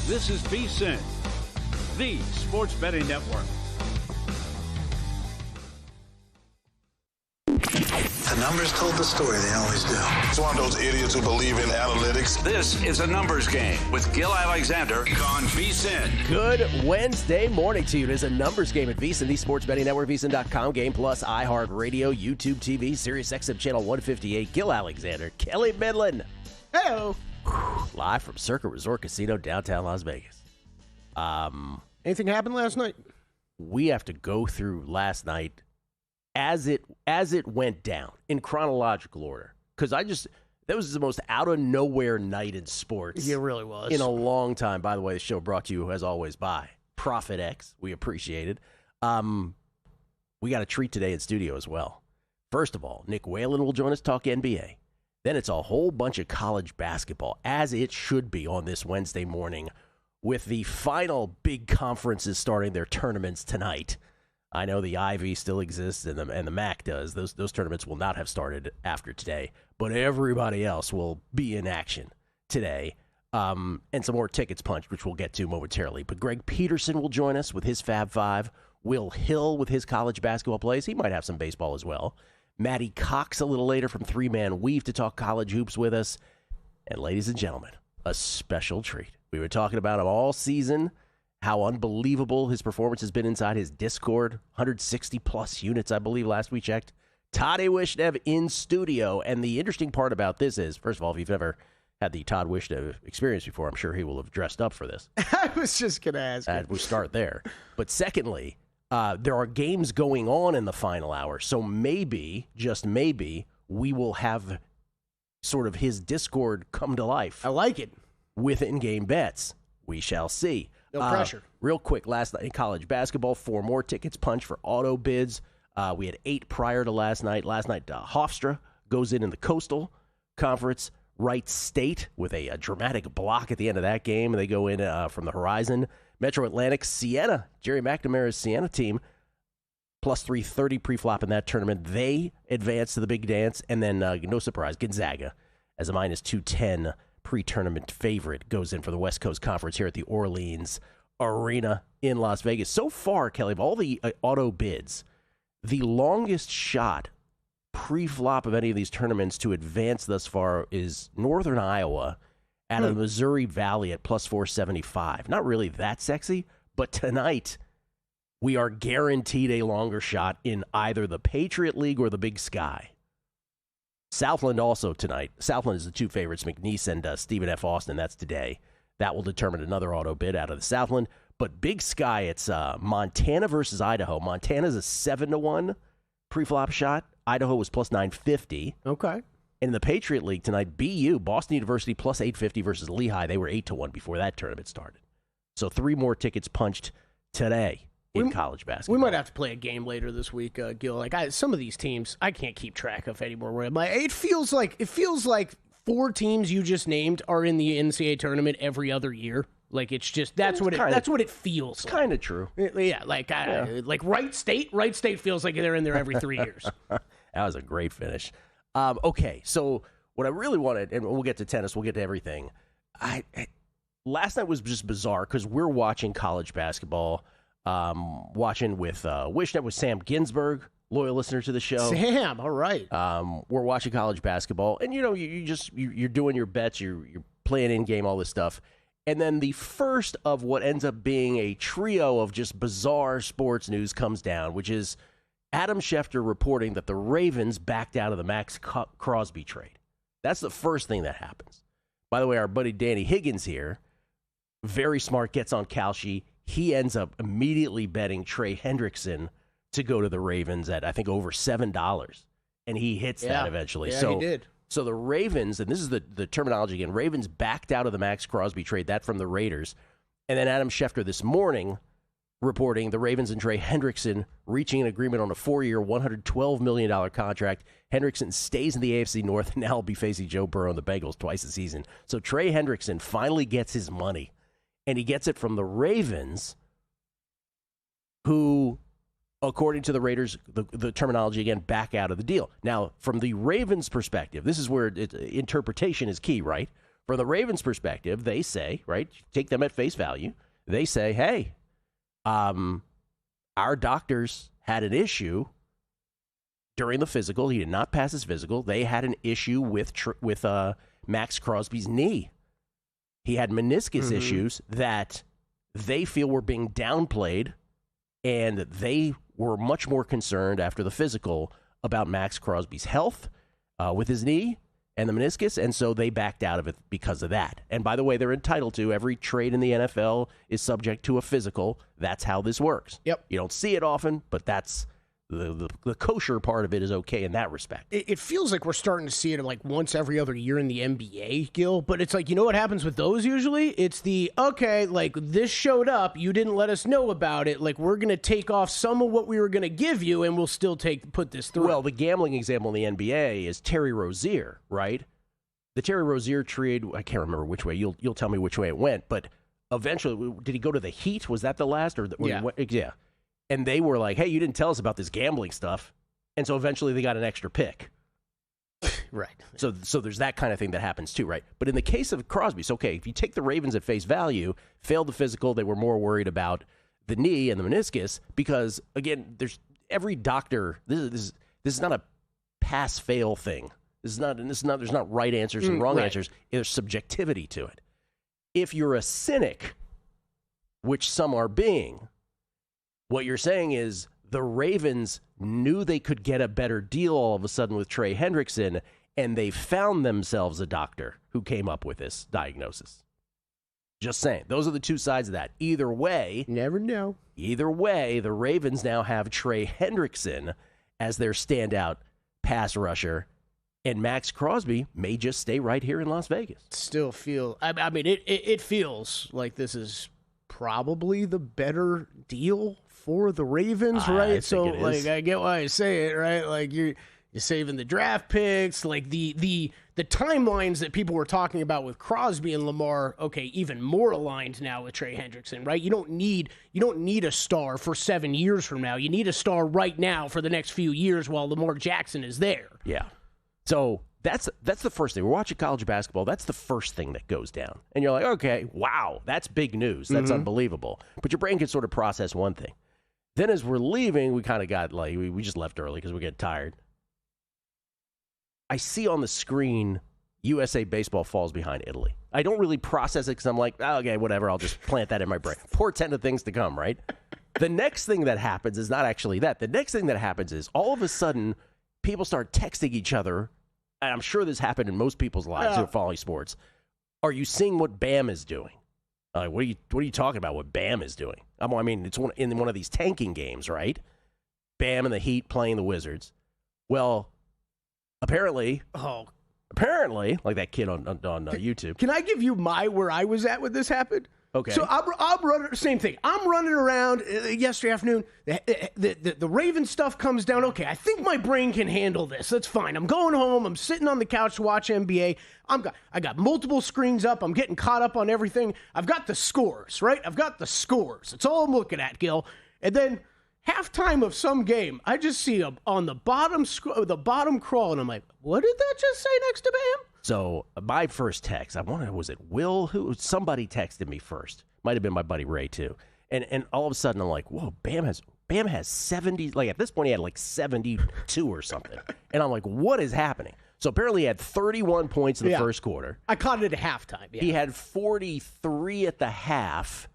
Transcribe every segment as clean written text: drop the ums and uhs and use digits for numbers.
This is VSiN, the sports betting network. The numbers told the story, they always do. It's one of those idiots who believe in analytics. This is a numbers game with Gil Alexander on VSiN. Good Wednesday morning to you. It is a numbers game at VSiN, the sports betting network, VSiN.com, Game Plus, iHeartRadio, YouTube TV, Sirius XM Channel 158. Gil Alexander, Kelly Midland. Hello. Live from Circa Resort Casino, downtown Las Vegas. Anything happened last night? We have to go through last night as it went down in chronological order, because that was the most out of nowhere night in sports. It really was. In a long time. By the way, the show brought to you as always by Profit X. We appreciate it. We got a treat today in studio as well. First of all, Nick Whalen will join us talk NBA. Then it's a whole bunch of college basketball, as it should be on this Wednesday morning, with the final big conferences starting their tournaments tonight. I know the Ivy still exists and the MAC does. Those tournaments will not have started after today, but everybody else will be in action today. And some more tickets punched, which we'll get to momentarily. But Greg Peterson will join us with his Fab Five. Will Hill with his college basketball plays. He might have some baseball as well. Matty Cox a little later from Three Man Weave to talk college hoops with us. And ladies and gentlemen, a special treat. We were talking about him all season, how unbelievable his performance has been inside his Discord. 160-plus units, I believe, last we checked. Todd Wishnev in studio. And the interesting part about this is, first of all, if you've ever had the Todd Wishnev experience before, I'm sure he will have dressed up for this. I was just going to ask. We'll start there. But secondly, there are games going on in the final hour. So maybe, just maybe, we will have sort of his Discord come to life. I like it. With in-game bets. We shall see. No pressure. Real quick, last night in college basketball, 4 more tickets punched for auto bids. We had 8 prior to last night. Last night, Hofstra goes in the Coastal Conference. Wright State with a dramatic block at the end of that game. They go in from the horizon. Metro Atlantic, Siena, Jerry McNamara's Siena team, plus 330 pre-flop in that tournament. They advance to the big dance. And then, no surprise, Gonzaga, as a minus 210 pre-tournament favorite, goes in for the West Coast Conference here at the Orleans Arena in Las Vegas. So far, Kelly, of all the auto bids, the longest shot pre-flop of any of these tournaments to advance thus far is Northern Iowa out of the Missouri Valley at plus 475. Not really that sexy, but tonight we are guaranteed a longer shot in either the Patriot League or the Big Sky. Southland also tonight. Southland is the 2 favorites, McNeese and Stephen F. Austin. That's today. That will determine another auto bid out of the Southland. But Big Sky, it's Montana versus Idaho. Montana's a 7-1 pre-flop shot. Idaho was plus 950. Okay. And in the Patriot League tonight, BU, Boston University, plus 850 versus Lehigh. They were 8-1 before that tournament started. So 3 more tickets punched today in college basketball. We might have to play a game later this week, Gil. Like some of these teams, I can't keep track of anymore. Where I'm like, it feels like 4 teams you just named are in the NCAA tournament every other year. Like it's just that's what it feels. It's kind of true. Yeah, like Wright State. Wright State feels like they're in there every 3 years. That was a great finish. Okay, so what I really wanted, and we'll get to tennis, we'll get to everything. Last night was just bizarre because we're watching college basketball, watching with Wishnet with Sam Ginsberg, loyal listener to the show. Sam, all right. We're watching college basketball, and you're doing your bets, you're playing in game, all this stuff. And then the first of what ends up being a trio of just bizarre sports news comes down, which is Adam Schefter reporting that the Ravens backed out of the Max Crosby trade. That's the first thing that happens. By the way, our buddy Danny Higgins here, very smart, gets on Kalshi. He ends up immediately betting Trey Hendrickson to go to the Ravens at, I think, over $7. And he hits that eventually. Yeah, he did. So the Ravens, and this is the terminology again, Ravens backed out of the Max Crosby trade, that from the Raiders. And then Adam Schefter this morning reporting the Ravens and Trey Hendrickson reaching an agreement on a 4-year, $112 million contract. Hendrickson stays in the AFC North and now will be facing Joe Burrow and the Bengals twice a season. So Trey Hendrickson finally gets his money, and he gets it from the Ravens, who, according to the Raiders, the terminology again, back out of the deal. Now, from the Ravens' perspective, this is where interpretation is key, right? From the Ravens' perspective, they say, right, take them at face value. They say, hey, our doctors had an issue during the physical. He did not pass his physical. They had an issue with Max Crosby's knee. He had meniscus issues that they feel were being downplayed, and they were much more concerned after the physical about Max Crosby's health with his knee and the meniscus, and so they backed out of it because of that. And by the way, they're entitled to. Every trade in the NFL is subject to a physical. That's how this works. Yep. You don't see it often, but that's the kosher part of it is okay in that respect. It feels like we're starting to see it like once every other year in the NBA, Gil. But it's like, you know what happens with those usually? It's okay, like this showed up, you didn't let us know about it. Like we're going to take off some of what we were going to give you, and we'll still put this through. Well, the gambling example in the NBA is Terry Rozier, right? The Terry Rozier trade, I can't remember which way. You'll tell me which way it went, but eventually, did he go to the Heat? Was that the last? Yeah. And they were like, hey, you didn't tell us about this gambling stuff. And so eventually they got an extra pick. Right. So there's that kind of thing that happens too, right? But in the case of Crosby, it's okay. If you take the Ravens at face value, failed the physical, they were more worried about the knee and the meniscus because, again, there's every doctor, this is not a pass-fail thing. There's not right answers and wrong answers. There's subjectivity to it. If you're a cynic, which some are being, what you're saying is the Ravens knew they could get a better deal all of a sudden with Trey Hendrickson, and they found themselves a doctor who came up with this diagnosis. Just saying. Those are the two sides of that. Either way, never know. Either way, the Ravens now have Trey Hendrickson as their standout pass rusher, and Max Crosby may just stay right here in Las Vegas. Still feel, I mean, it feels like this is probably the better deal for the Ravens, right? So, like, I get why I say it, right? Like, you're saving the draft picks, like the timelines that people were talking about with Crosby and Lamar. Okay, even more aligned now with Trey Hendrickson, right? You don't need a star for 7 years from now. You need a star right now for the next few years while Lamar Jackson is there. Yeah. So that's the first thing. We're watching college basketball. That's the first thing that goes down, and you're like, okay, wow, that's big news. That's unbelievable. But your brain can sort of process one thing. Then as we're leaving, we kind of got like, we just left early because we get tired. I see on the screen USA baseball falls behind Italy. I don't really process it because I'm like, oh, okay, whatever. I'll just plant that in my brain. Portent of things to come, right? The next thing that happens is not actually that. The next thing that happens is all of a sudden people start texting each other, and I'm sure this happened in most people's lives who are following sports. Are you seeing what Bam is doing? Like, what are you talking about? What Bam is doing? I mean, it's in one of these tanking games, right? Bam and the Heat playing the Wizards. Well, apparently, like that kid on YouTube. Can I give you where I was at when this happened? Okay. So I'm running, same thing. I'm running around yesterday afternoon. The Raven stuff comes down. Okay, I think my brain can handle this. That's fine. I'm going home. I'm sitting on the couch to watch NBA. I got multiple screens up. I'm getting caught up on everything. I've got the scores, right? I've got the scores. It's all I'm looking at, Gil. And then halftime of some game, I just see on the bottom crawl, and I'm like, what did that just say next to Bam? So my first text, was it Will? Somebody texted me first. Might have been my buddy Ray too. And all of a sudden I'm like, whoa, Bam has 70. Like at this point he had like 72 or something. And I'm like, what is happening? So apparently he had 31 points in the first quarter. I caught it at halftime. Yeah. He had 43 at the half,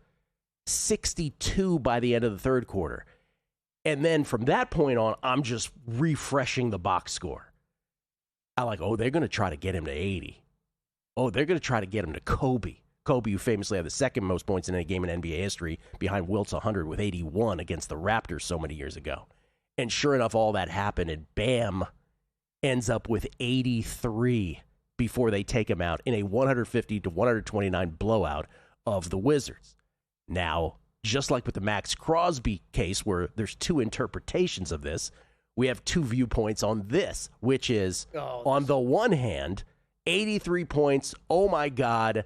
62 by the end of the third quarter. And then from that point on, I'm just refreshing the box score. I'm like, they're going to try to get him to 80. Oh, they're going to try to get him to Kobe. Kobe, who famously had the second most points in any game in NBA history, behind Wilt's 100 with 81 against the Raptors so many years ago. And sure enough, all that happened, and Bam ends up with 83 before they take him out in a 150-129 blowout of the Wizards. Now, just like with the Max Crosby case, where there's two interpretations of this, we have two viewpoints on this, which is, on the one hand, 83 points, oh my God,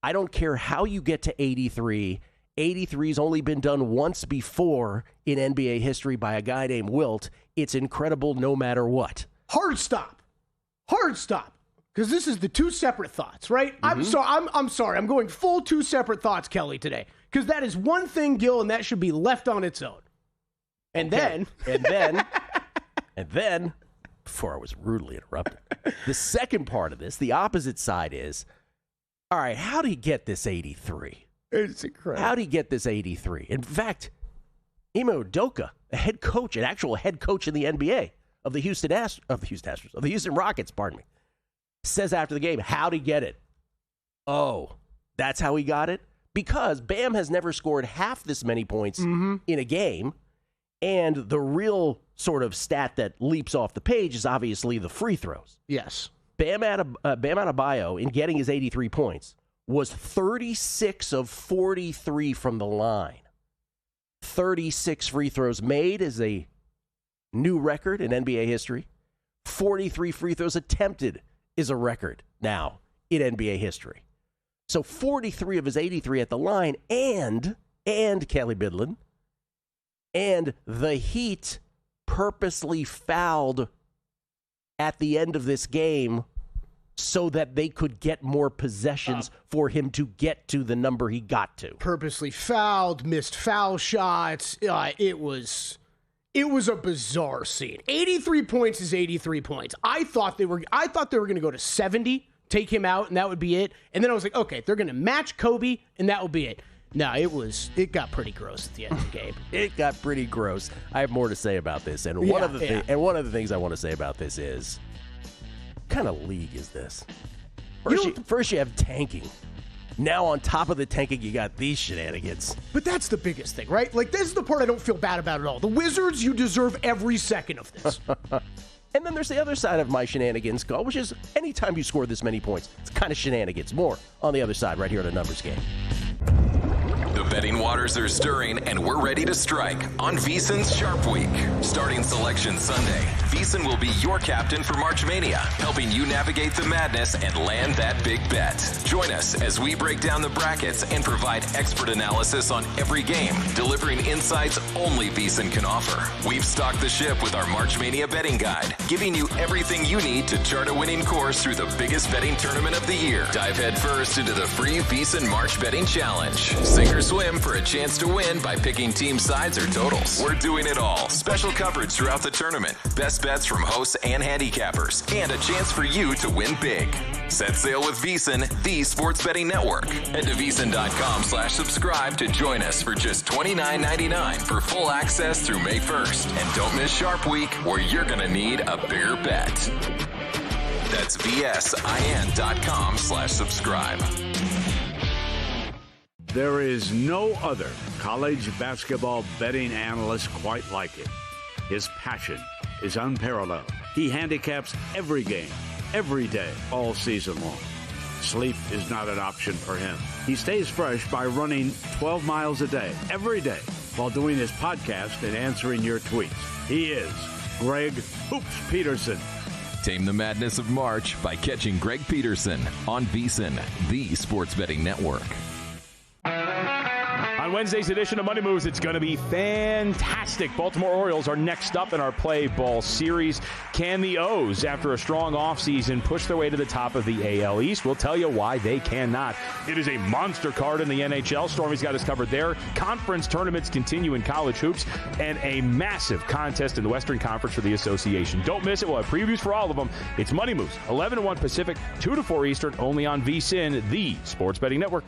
I don't care how you get to 83. 83's only been done once before in NBA history by a guy named Wilt. It's incredible no matter what. Hard stop. because this is the two separate thoughts, right? Mm-hmm. I'm sorry. I'm going full two separate thoughts, Kelly, today, because that is one thing, Gil, and that should be left on its own. And then, before I was rudely interrupted, the second part of this, the opposite side is, all right, how did he get this 83? It's incredible. How did he get this 83? In fact, Ime Udoka, an actual head coach in the NBA of the Houston Rockets, pardon me, says after the game, how'd he get it? Oh, that's how he got it? Because Bam has never scored half this many points in a game, and the real sort of stat that leaps off the page is obviously the free throws. Yes. Bam Adebayo, in getting his 83 points, was 36 of 43 from the line. 36 free throws made is a new record in NBA history. 43 free throws attempted is a record now in NBA history. So 43 of his 83 at the line, and Kelly Bidlin, and the Heat purposely fouled at the end of this game so that they could get more possessions for him to get to the number he got to. Purposely fouled, missed foul shots. It was a bizarre scene. 83 points is 83 points. I thought they were going to go to 70, take him out, and that would be it. And then I was like, okay, they're going to match Kobe, and that will be it. No, it got pretty gross at the end of the game. It got pretty gross. I have more to say about this, and one of the things I want to say about this is, what kind of league is this? First you have tanking. Now on top of the tanking, you got these shenanigans. But that's the biggest thing, right? Like, this is the part I don't feel bad about at all. The Wizards, you deserve every second of this. And then there's the other side of my shenanigans call, which is anytime you score this many points, it's kind of shenanigans. More on the other side right here at A Numbers Game. The betting waters are stirring, and we're ready to strike on VSiN's Sharp Week. Starting Selection Sunday, VSiN will be your captain for March Mania, helping you navigate the madness and land that big bet. Join us as we break down the brackets and provide expert analysis on every game, delivering insights only VSiN can offer. We've stocked the ship with our March Mania betting guide, giving you everything you need to chart a winning course through the biggest betting tournament of the year. Dive headfirst into the free VSiN March Betting Challenge. Sink or swim for a chance to win by picking team sides or totals. We're doing it all. Special coverage throughout the tournament, best bets from hosts and handicappers, and a chance for you to win big. Set sail with VSiN, the sports betting network. Head to VSiN.com/subscribe to join us for just $29.99 for full access through May 1st. And don't miss Sharp Week, where you're going to need a bigger bet. That's VSIN.com/subscribe. There is no other college basketball betting analyst quite like him. His passion is unparalleled. He handicaps every game, every day, all season long. Sleep is not an option for him. He stays fresh by running 12 miles a day, every day, while doing his podcast and answering your tweets. He is Greg Hoops Peterson. Tame the madness of March by catching Greg Peterson on VSiN, the sports betting network. On Wednesday's edition of Money Moves, it's going to be fantastic. Baltimore Orioles are next up in our play ball series. Can the O's, after a strong offseason, push their way to the top of the AL East? We'll tell you why they cannot. It is a monster card in the NHL. Stormy's got us covered there. Conference tournaments continue in college hoops, and a massive contest in the Western Conference for the association. Don't miss it. We'll have previews for all of them. It's Money Moves, 11 to 1 Pacific, 2 to 4 Eastern, only on VSiN, the sports betting network.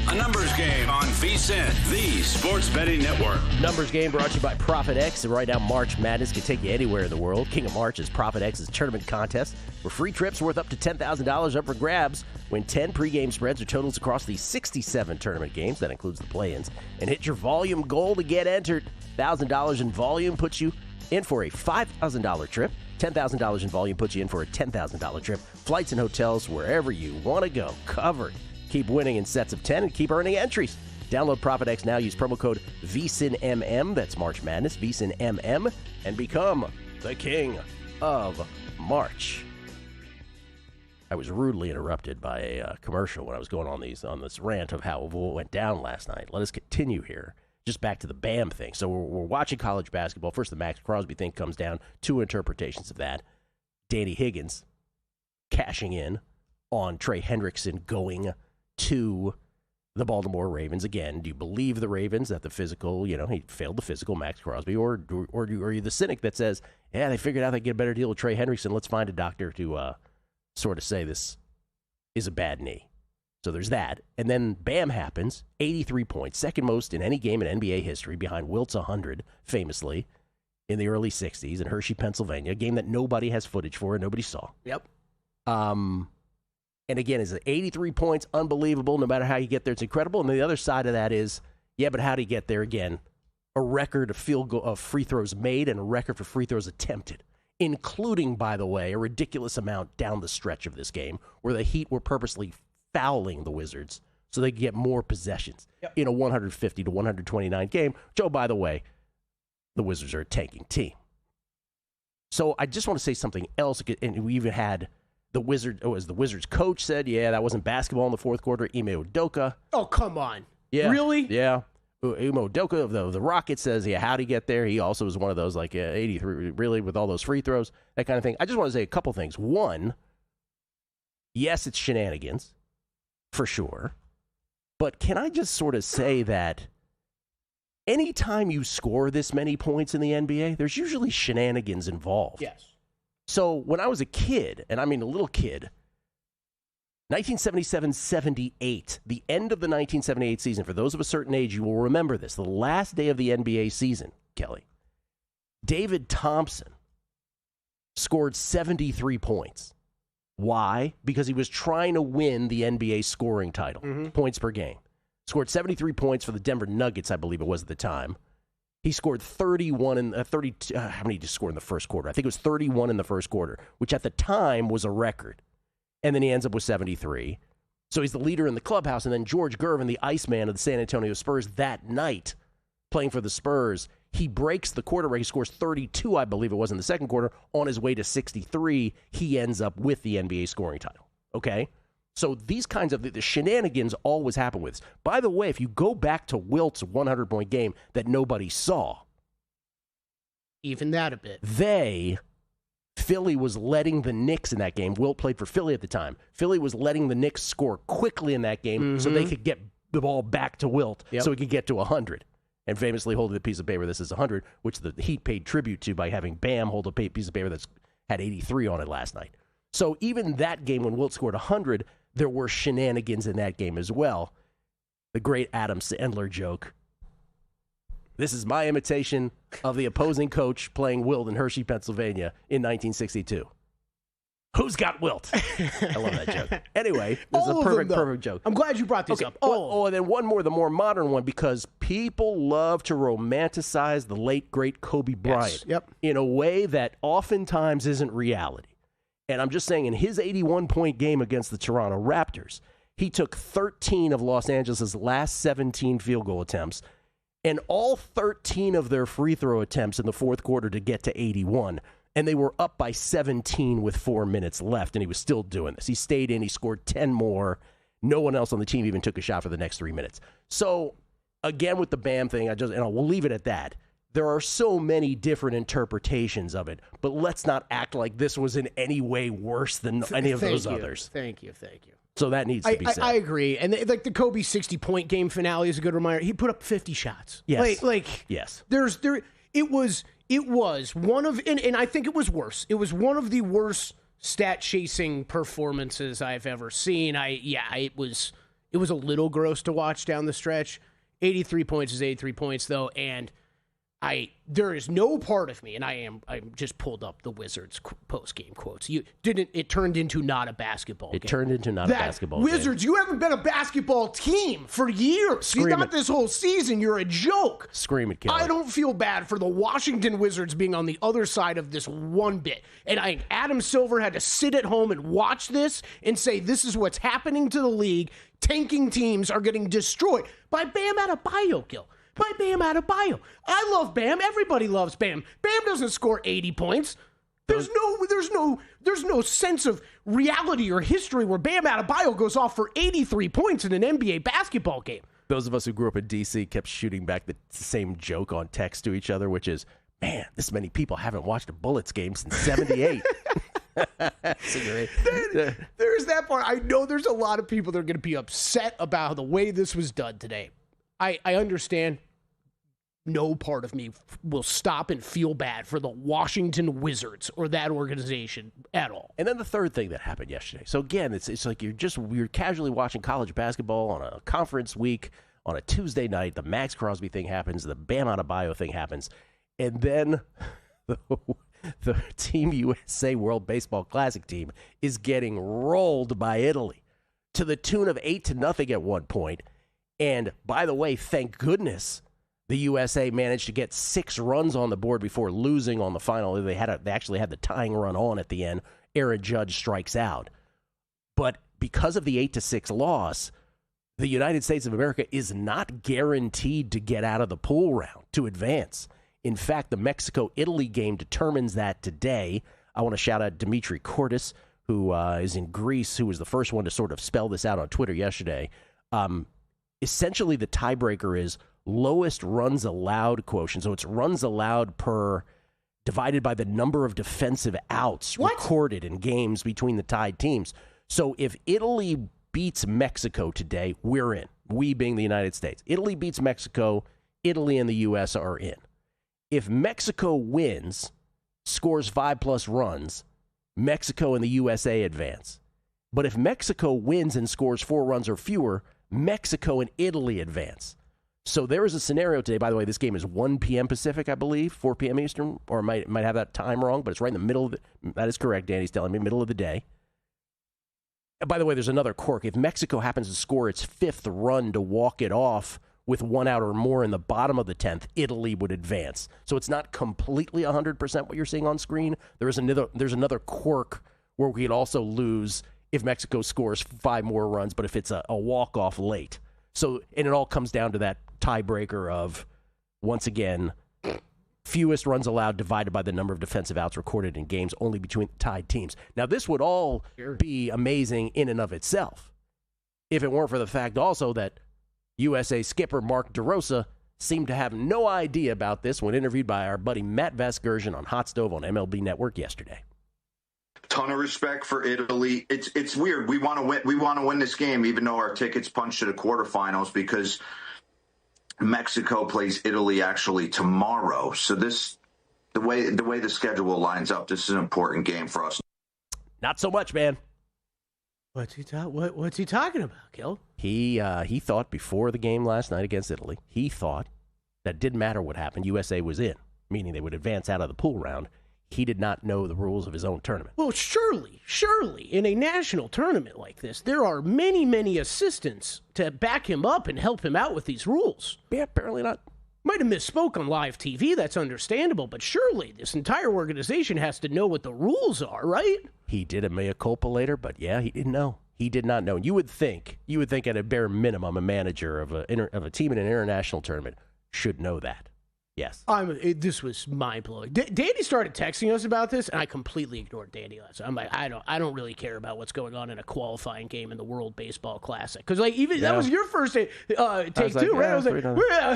A numbers game on VSiN, the sports betting network. Numbers game brought to you by Profit X. And right now, March Madness can take you anywhere in the world. King of March is Profit X's tournament contest, where free trips worth up to $10,000 up for grabs. Win 10 pregame spreads or totals across the 67 tournament games. That includes the play-ins. And hit your volume goal to get entered. $1,000 in volume puts you in for a $5,000 trip. $10,000 in volume puts you in for a $10,000 trip. Flights and hotels wherever you want to go. Covered. Keep winning in sets of 10 and keep earning entries. Download Profit X now. Use promo code VSiNMM. That's March Madness. VSiNMM. And become the king of March. I was rudely interrupted by a commercial when I was going on this rant of how it went down last night. Let us continue here. Just back to the BAM thing. So we're watching college basketball. First, the Max Crosby thing comes down. Two interpretations of that. Danny Higgins cashing in on Trey Hendrickson going to the Baltimore Ravens again. Do you believe the Ravens that the physical, he failed the physical, Max Crosby, or are you the cynic that says, yeah, they figured out they get a better deal with Trey Hendrickson. Let's find a doctor to sort of say this is a bad knee. So there's that. And then BAM happens, 83 points, second most in any game in NBA history, behind Wilt's 100, famously, in the early 60s in Hershey, Pennsylvania, a game that nobody has footage for and nobody saw. Yep. And again, is it 83 points? Unbelievable. No matter how you get there, it's incredible. And the other side of that is, yeah, but how do you get there again? A record of free throws made and a record for free throws attempted, including, by the way, a ridiculous amount down the stretch of this game where the Heat were purposely fouling the Wizards so they could get more possessions in a 150 to 129 game. Joe, by the way, the Wizards are a tanking team. So I just want to say something else. And we even had the Wizards coach said, yeah, that wasn't basketball in the fourth quarter. Ime Udoka. Oh, come on. Yeah. Really? Yeah. Ime Udoka of the Rockets says, yeah, how'd he get there? He also was one of those, 83, really, with all those free throws, that kind of thing. I just want to say a couple things. One, yes, it's shenanigans, for sure. But can I just sort of say that anytime you score this many points in the NBA, there's usually shenanigans involved. Yes. So when I was a kid, and I mean a little kid, 1977-78, the end of the 1978 season, for those of a certain age, you will remember this, the last day of the NBA season, Kelly, David Thompson scored 73 points. Why? Because he was trying to win the NBA scoring title, points per game. Scored 73 points for the Denver Nuggets, I believe it was at the time. He scored 31 in 32. How many did he score in the first quarter? I think it was 31 in the first quarter, which at the time was a record. And then he ends up with 73. So he's the leader in the clubhouse. And then George Gervin, the Iceman of the San Antonio Spurs, that night, playing for the Spurs, he breaks the quarter record. He scores 32, I believe it was, in the second quarter. On his way to 63, he ends up with the NBA scoring title. Okay? So these kinds of the shenanigans always happen with us. By the way, if you go back to Wilt's 100-point game that nobody saw, even that a bit. Philly was letting the Knicks in that game. Wilt played for Philly at the time. Philly was letting the Knicks score quickly in that game so they could get the ball back to Wilt so he could get to 100. And famously holding the piece of paper, this is 100, which the Heat paid tribute to by having Bam hold a piece of paper that's had 83 on it last night. So even that game when Wilt scored 100, there were shenanigans in that game as well. The great Adam Sandler joke. This is my imitation of the opposing coach playing Wilt in Hershey, Pennsylvania in 1962. Who's got Wilt? I love that joke. Anyway, this is a perfect joke. I'm glad you brought this up. And then one more, the more modern one, because people love to romanticize the late, great Kobe Bryant in a way that oftentimes isn't reality. And I'm just saying, in his 81-point game against the Toronto Raptors, he took 13 of Los Angeles' last 17 field goal attempts, and all 13 of their free throw attempts in the fourth quarter to get to 81. And they were up by 17 with 4 minutes left, and he was still doing this. He stayed in. He scored 10 more. No one else on the team even took a shot for the next 3 minutes. So, again, with the Bam thing, we'll leave it at that. There are so many different interpretations of it, but let's not act like this was in any way worse than any of those others. Thank you. So that needs to be said. I agree. And the Kobe 60-point game finale is a good reminder. He put up 50 shots. Yes. Yes. It was one of, and I think it was worse. It was one of the worst stat chasing performances I've ever seen. It It was a little gross to watch down the stretch. 83 points is 83 points, though, and there is no part of me, and I'm just pulled up the Wizards post-game quotes. It turned into not a basketball game. It turned into not a basketball Wizards, game. you haven't been a basketball team for years. Not this whole season. You're a joke. Scream it, Kelly. I don't feel bad for the Washington Wizards being on the other side of this one bit. And Adam Silver had to sit at home and watch this and say, this is what's happening to the league. Tanking teams are getting destroyed by Bam Adebayo, Gil. By Bam Adebayo. I love Bam. Everybody loves Bam. Bam doesn't score 80 points. There's no sense of reality or history where Bam Adebayo goes off for 83 points in an NBA basketball game. Those of us who grew up in D.C. kept shooting back the same joke on text to each other, which is, man, this many people haven't watched a Bullets game since 78. There's that part. I know there's a lot of people that are going to be upset about the way this was done today. I understand. No part of me will stop and feel bad for the Washington Wizards or that organization at all. And then the third thing that happened yesterday. So again, it's like you're casually watching college basketball on a conference week on a Tuesday night. The Max Crosby thing happens. The Bam Adebayo thing happens. And then the Team USA World Baseball Classic team is getting rolled by Italy to the tune of 8-0 at one point. And by the way, thank goodness the USA managed to get 6 runs on the board before losing on the final. They actually had the tying run on at the end. Aaron Judge strikes out. But because of the 8-6 loss, the United States of America is not guaranteed to get out of the pool round to advance. In fact, the Mexico-Italy game determines that today. I want to shout out Dimitri Cortis, who is in Greece, who was the first one to sort of spell this out on Twitter yesterday. Essentially, the tiebreaker is lowest runs allowed quotient. So it's runs allowed per divided by the number of defensive outs recorded in games between the tied teams. So if Italy beats Mexico today, we're in. We being the United States. Italy beats Mexico, Italy and the U.S. are in. If Mexico wins, scores 5+ runs, Mexico and the USA advance. But if Mexico wins and scores 4 runs or fewer, Mexico and Italy advance. So there is a scenario today. By the way, this game is 1 p.m. Pacific, I believe, 4 p.m. Eastern, or might have that time wrong, but it's right in the middle of that is correct, Danny's telling me, middle of the day. And by the way, there's another quirk. If Mexico happens to score its 5th run to walk it off with 1 out or more in the bottom of the 10th, Italy would advance. So it's not completely 100% what you're seeing on screen. There's another quirk where we could also lose if Mexico scores 5 more runs, but if it's a walk-off late. So, and it all comes down to that tiebreaker of, once again, fewest runs allowed divided by the number of defensive outs recorded in games only between tied teams. Now, this would all be amazing in and of itself if it weren't for the fact also that USA skipper Mark DeRosa seemed to have no idea about this when interviewed by our buddy Matt Vasgersian on Hot Stove on MLB Network yesterday. Ton of respect for Italy. It's weird. We want to win. We want to win this game, even though our tickets punched to the quarterfinals, because Mexico plays Italy actually tomorrow. So the way the schedule lines up, this is an important game for us. Not so much, man. What's he talking about, Gil? He thought before the game last night against Italy, he thought that it didn't matter what happened. USA was in, meaning they would advance out of the pool round. He did not know the rules of his own tournament. Well, surely, in a national tournament like this, there are many, many assistants to back him up and help him out with these rules. Yeah, apparently not. Might have misspoke on live TV, that's understandable, but surely this entire organization has to know what the rules are, right? He did a mea culpa later, but yeah, he didn't know. He did not know. You would think at a bare minimum, a manager of a team in an international tournament should know that. Yes. This was mind-blowing. Danny started texting us about this, and I completely ignored Danny last night. I'm like, I don't really care about what's going on in a qualifying game in the World Baseball Classic. Because, that was your first take, too, right? I was like,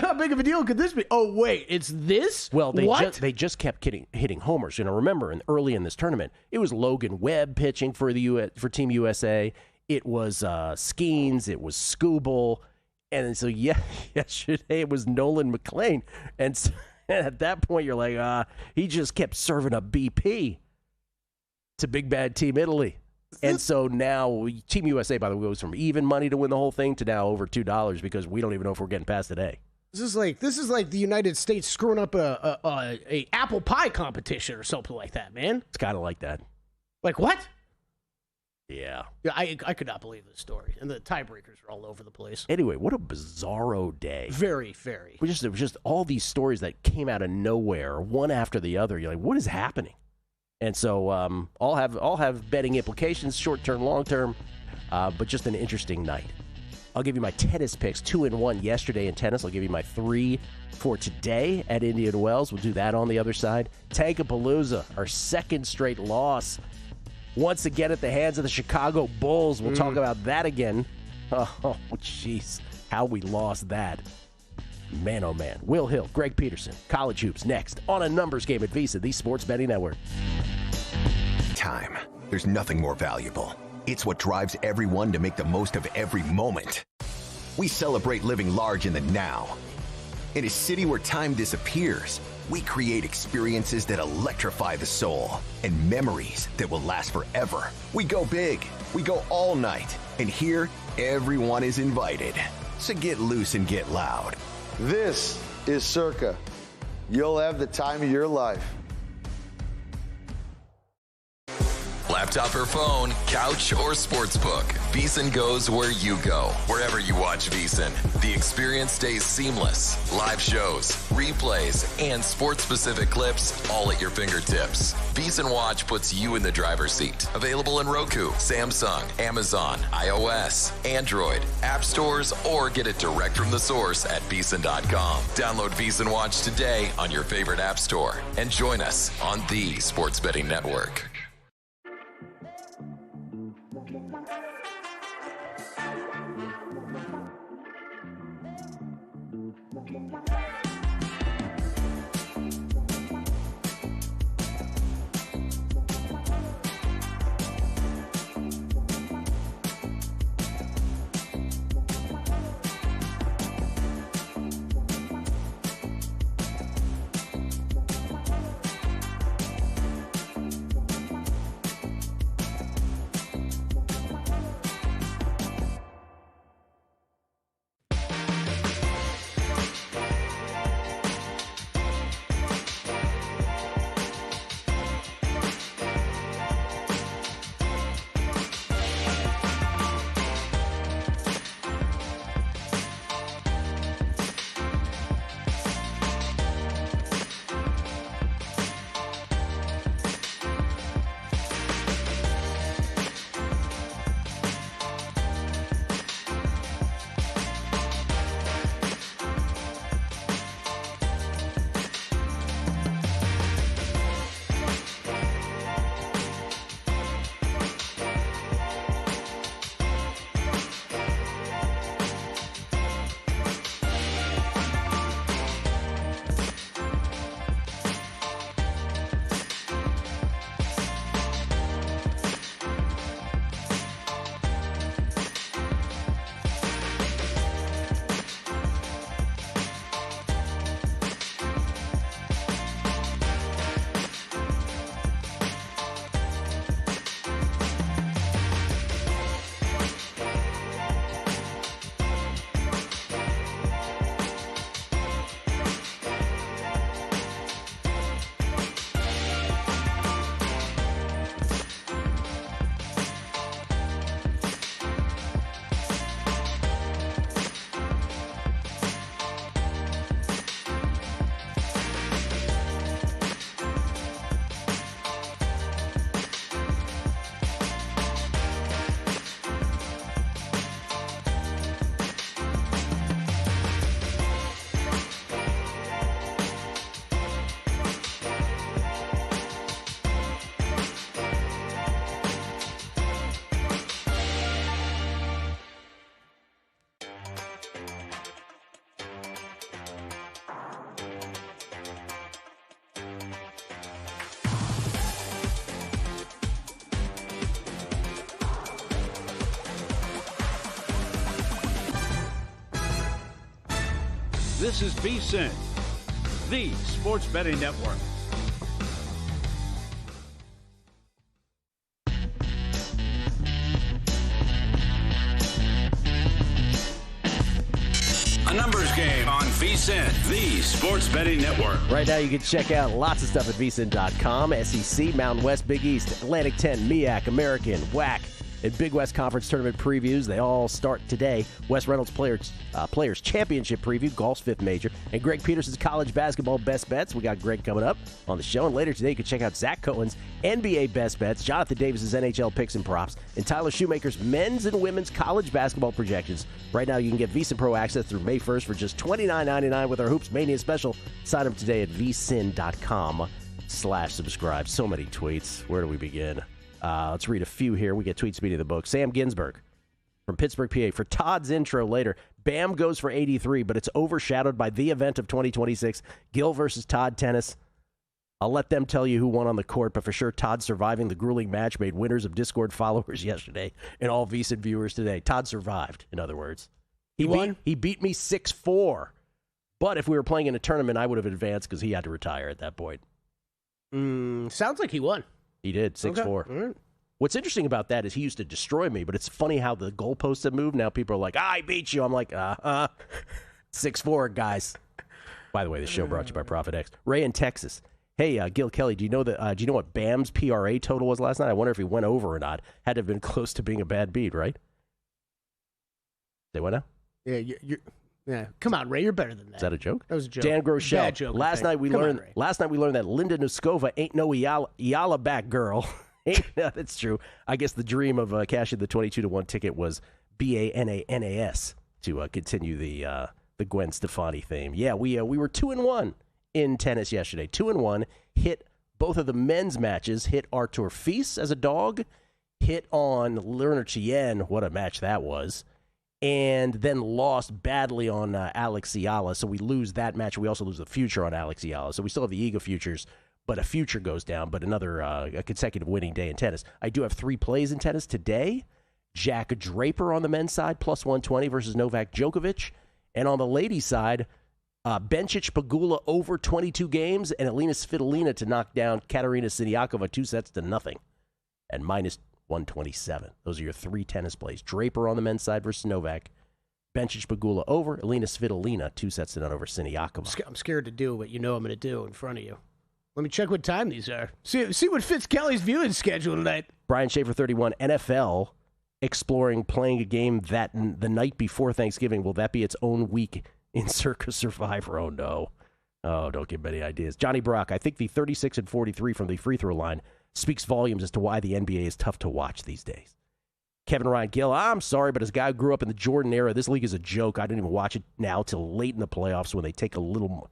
how big of a deal could this be? Oh, wait, it's this? Well, they just kept hitting homers. Remember, early in this tournament, it was Logan Webb pitching for Team USA. It was Skeens. It was Skubal. And so, yesterday it was Nolan McLean. And so, at that point, you're like, he just kept serving up BP to big bad Team Italy. And so now Team USA, by the way, goes from even money to win the whole thing to now over $2 because we don't even know if we're getting past today. This is like the United States screwing up a apple pie competition or something like that, man. It's kind of like that. Like what? Yeah. I could not believe this story, and the tiebreakers are all over the place. Anyway, what a bizarro day. Very, very. There was just all these stories that came out of nowhere, one after the other. You're like, what is happening? And so all have betting implications, short term, long term, but just an interesting night. I'll give you my tennis picks, 2-1 yesterday in tennis. I'll give you my 3 for today at Indian Wells. We'll do that on the other side. Tankapalooza, our second straight loss. Once again at the hands of the Chicago Bulls. We'll talk about that again. Oh, jeez. How we lost that. Man, oh, man. Will Hill, Greg Peterson, College Hoops next on A Numbers Game at VSiN, the Sports Betting Network. Time. There's nothing more valuable. It's what drives everyone to make the most of every moment. We celebrate living large in the now. In a city where time disappears, we create experiences that electrify the soul and memories that will last forever. We go big, we go all night, and here, everyone is invited. So get loose and get loud. This is Circa. You'll have the time of your life. Laptop or phone, couch or sportsbook, VSiN goes where you go. Wherever you watch VSiN, the experience stays seamless. Live shows, replays, and sports-specific clips all at your fingertips. VSiN Watch puts you in the driver's seat. Available in Roku, Samsung, Amazon, iOS, Android, app stores, or get it direct from the source at VSiN.com. Download VSiN Watch today on your favorite app store and join us on the Sports Betting Network. This is VSiN, the Sports Betting Network. The Numbers Game on VSiN, the Sports Betting Network. Right now, you can check out lots of stuff at VSiN.com. SEC, Mountain West, Big East, Atlantic 10, MEAC, American, WAC, and Big West Conference Tournament previews. They all start today. Wes Reynolds Players Championship preview, golf's fifth major, and Greg Peterson's college basketball best bets. We got Greg coming up on the show. And later today, you can check out Zach Cohen's NBA best bets, Jonathan Davis's NHL picks and props, and Tyler Shoemaker's men's and women's college basketball projections. Right now, you can get VSiN Pro access through May 1st for just $29.99 with our Hoops Mania special. Sign up today at vsin.com/subscribe. So many tweets. Where do we begin? Let's read a few here. We get tweet speed of the book. Sam Ginsberg from Pittsburgh, PA. For Todd's intro later, Bam goes for 83, but it's overshadowed by the event of 2026, Gil versus Todd tennis. I'll let them tell you who won on the court, but for sure, Todd surviving the grueling match made winners of Discord followers yesterday and all VSiN viewers today. Todd survived, in other words. He won? He beat me 6-4. But if we were playing in a tournament, I would have advanced because he had to retire at that point. Sounds like he won. He did, 6-4. Okay. Right. What's interesting about that is he used to destroy me, but it's funny how the goalposts have moved. Now people are like, I beat you. I'm like, 6-4, guys. By the way, the show brought to you by Profit X. Ray in Texas. Hey, Gil Kelly, do you know what Bam's PRA total was last night? I wonder if he went over or not. Had to have been close to being a bad beat, right? Say what now? Yeah, yeah. Come on, Ray, you're better than that. Is that a joke? That was a joke. Dan Groeschel. Bad joke. Last night we learned that Linda Nuskova ain't no Yala back girl. That's true. I guess the dream of cashing the 22-1 ticket was BANANAS to continue the Gwen Stefani theme. Yeah, we were 2-1 in tennis yesterday. 2-1. Hit both of the men's matches. Hit Artur Fils as a dog. Hit on Lerner Chien. What a match that was. And then lost badly on Alex Ayala. So we lose that match. We also lose the future on Alex Ayala. So we still have the Ego futures, but a future goes down. But another a consecutive winning day in tennis. I do have 3 plays in tennis today. Jack Draper on the men's side, plus 120 versus Novak Djokovic. And on the ladies' side, Bencic Pegula over 22 games, and Elina Svitolina to knock down Katerina Siniakova 2-0 at minus 127. Those are your 3 tennis plays. Draper on the men's side versus Novak. Bencic Pegula over. Elina Svitolina 2-0 over Siniakova. I'm scared to do what you know I'm going to do in front of you. Let me check what time these are. See what fits Kelly's viewing schedule tonight. Brian Schaefer, 31. NFL exploring playing a game that the night before Thanksgiving. Will that be its own week in Circa Survivor? Oh, no. Oh, don't give me any ideas. Johnny Brock, I think the 36 and 43 from the free throw line speaks volumes as to why the NBA is tough to watch these days. Kevin Ryan Gill, I'm sorry, but as a guy who grew up in the Jordan era, this league is a joke. I don't even watch it now till late in the playoffs when they take it a little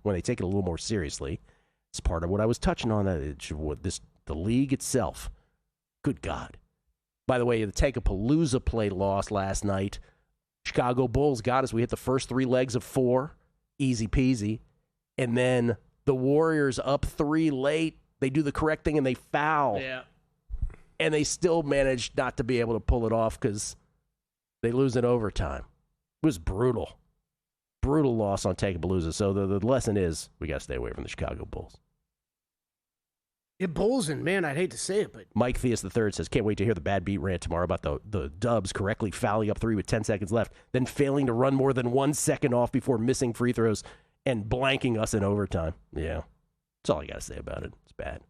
more seriously. It's part of what I was touching on. The league itself. Good God. By the way, the Tankapalooza play lost last night. Chicago Bulls got us. We hit the first 3 legs of 4. Easy peasy. And then the Warriors up 3 late. They do the correct thing and they foul. Yeah. And they still managed not to be able to pull it off because they lose in overtime. It was brutal. Brutal loss on Tankapalooza. So the lesson is we got to stay away from the Chicago Bulls. Bulls, and man, I'd hate to say it, but Mike Theus III says, can't wait to hear the bad beat rant tomorrow about the Dubs correctly fouling up 3 with 10 seconds left, then failing to run more than 1 second off before missing free throws and blanking us in overtime. Yeah. That's all I got to say about it. It's bad.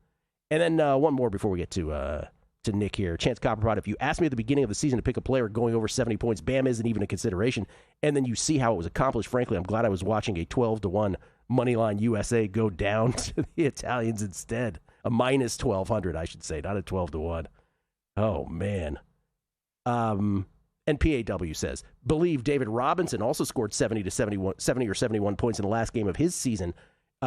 And then one more before we get to Nick here. Chance Copperpot, if you asked me at the beginning of the season to pick a player going over 70 points, Bam isn't even a consideration. And then you see how it was accomplished. Frankly, I'm glad I was watching a 12-1 Moneyline USA go down to the Italians instead. A minus 1,200, I should say, not a 12-1. Oh, man. And PAW says, believe David Robinson also scored 70 or 71 points in the last game of his season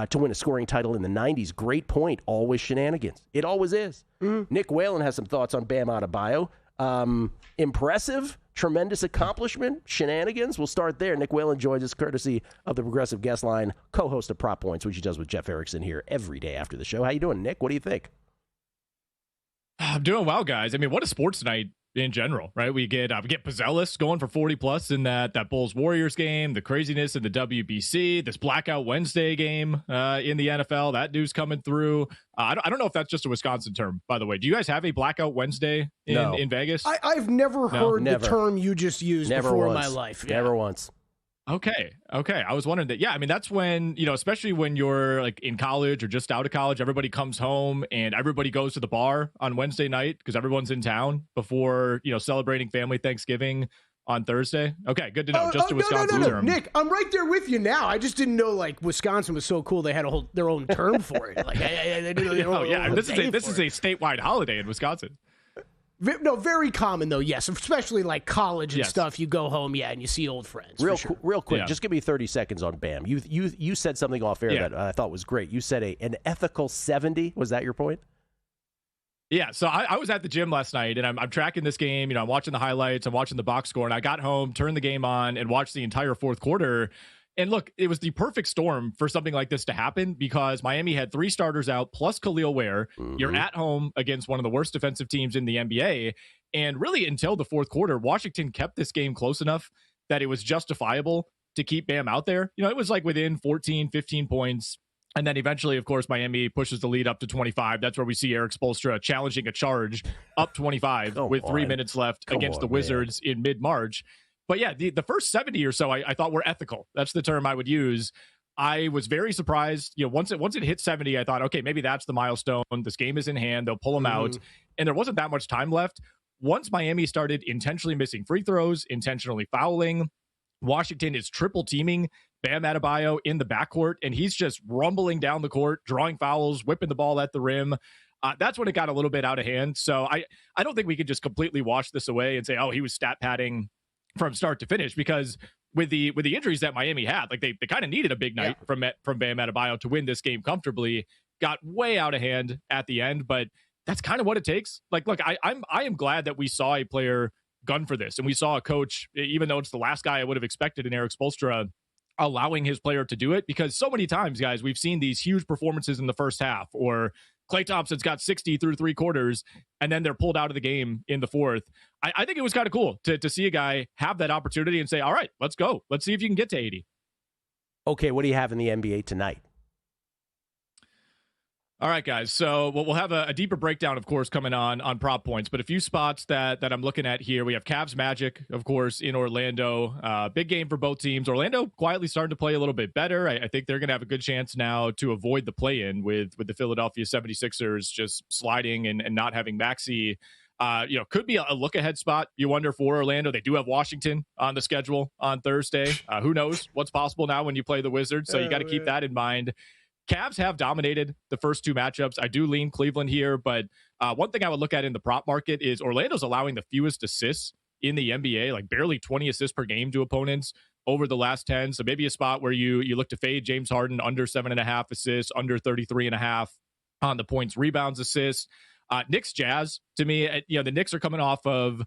to win a scoring title in the 90s. Great point. Always shenanigans. It always is. Mm-hmm. Nick Whalen has some thoughts on Bam Adebayo. Impressive, tremendous accomplishment, shenanigans. We'll start there. Nick Whalen joins us courtesy of the Progressive Guest Line, co-host of Prop Points, which he does with Jeff Erickson here every day after the show. How you doing, Nick? What do you think? I'm doing well, guys. I mean, what a sports night in general, right? We get Pizzellis going for 40 plus in that Bulls Warriors game, the craziness in the WBC, this Blackout Wednesday game in the NFL, that news coming through. I don't know if that's just a Wisconsin term, by the way. Do you guys have a Blackout Wednesday in Vegas? I've never heard the term you just used before in my life. Never once. Okay. I was wondering that. Yeah, I mean, that's when, especially when you're like in college or just out of college, everybody comes home and everybody goes to the bar on Wednesday night because everyone's in town before, celebrating family Thanksgiving on Thursday. Okay, good to know. Just a Wisconsin term. Nick, I'm right there with you now. I just didn't know like Wisconsin was so cool they had their own term for it. Like, this is a statewide holiday in Wisconsin. No, very common though. Yes, especially like college and stuff. You go home, and you see old friends. Real quick, just give me 30 seconds on Bam. You said something off air that I thought was great. You said an ethical 70. Was that your point? Yeah, so I was at the gym last night, and I'm tracking this game. I'm watching the highlights, I'm watching the box score, and I got home, turned the game on, and watched the entire fourth quarter. And look, it was the perfect storm for something like this to happen because Miami had 3 starters out plus Khalil Ware. Mm-hmm. You're at home against one of the worst defensive teams in the NBA. And really until the fourth quarter, Washington kept this game close enough that it was justifiable to keep Bam out there. It was like within 14, 15 points. And then eventually, of course, Miami pushes the lead up to 25. That's where we see Eric Spoelstra challenging a charge up 25 with 3 minutes left against the Wizards in mid-March. But yeah, the first 70 or so I thought were ethical. That's the term I would use. I was very surprised. Once it hit 70, I thought, okay, maybe that's the milestone. This game is in hand. They'll pull them out. And there wasn't that much time left. Once Miami started intentionally missing free throws, intentionally fouling, Washington is triple teaming Bam Adebayo in the backcourt, and he's just rumbling down the court, drawing fouls, whipping the ball at the rim. That's when it got a little bit out of hand. So I don't think we could just completely wash this away and say, oh, he was stat padding from start to finish, because with the injuries that Miami had, like they kind of needed a big night from Bam Adebayo to win this game comfortably. Got way out of hand at the end, but that's kind of what it takes. Like, look, I am glad that we saw a player gun for this, and we saw a coach, even though it's the last guy I would have expected in Eric Spoelstra, allowing his player to do it, because so many times, guys, we've seen these huge performances in the first half, or Klay Thompson's got 60 through 3 quarters, and then they're pulled out of the game in the fourth. I think it was kind of cool to see a guy have that opportunity and say, all right, let's go. Let's see if you can get to 80. Okay, what do you have in the NBA tonight? All right, guys. So we'll have a deeper breakdown, of course, coming on prop points, but a few spots that I'm looking at here. We have Cavs Magic, of course, in Orlando. Big game for both teams. Orlando quietly starting to play a little bit better. I think they're going to have a good chance now to avoid the play-in with the Philadelphia 76ers just sliding and not having Maxey. Could be a look-ahead spot, you wonder, for Orlando. They do have Washington on the schedule on Thursday. Who knows what's possible now when you play the Wizards, so you got to keep that in mind. Cavs have dominated the first 2 matchups. I do lean Cleveland here, but one thing I would look at in the prop market is Orlando's allowing the fewest assists in the NBA, like barely 20 assists per game to opponents over the last 10. So maybe a spot where you look to fade James Harden under 7.5 assists, under 33.5 on the points, rebounds, assists. Knicks Jazz, to me, the Knicks are coming off of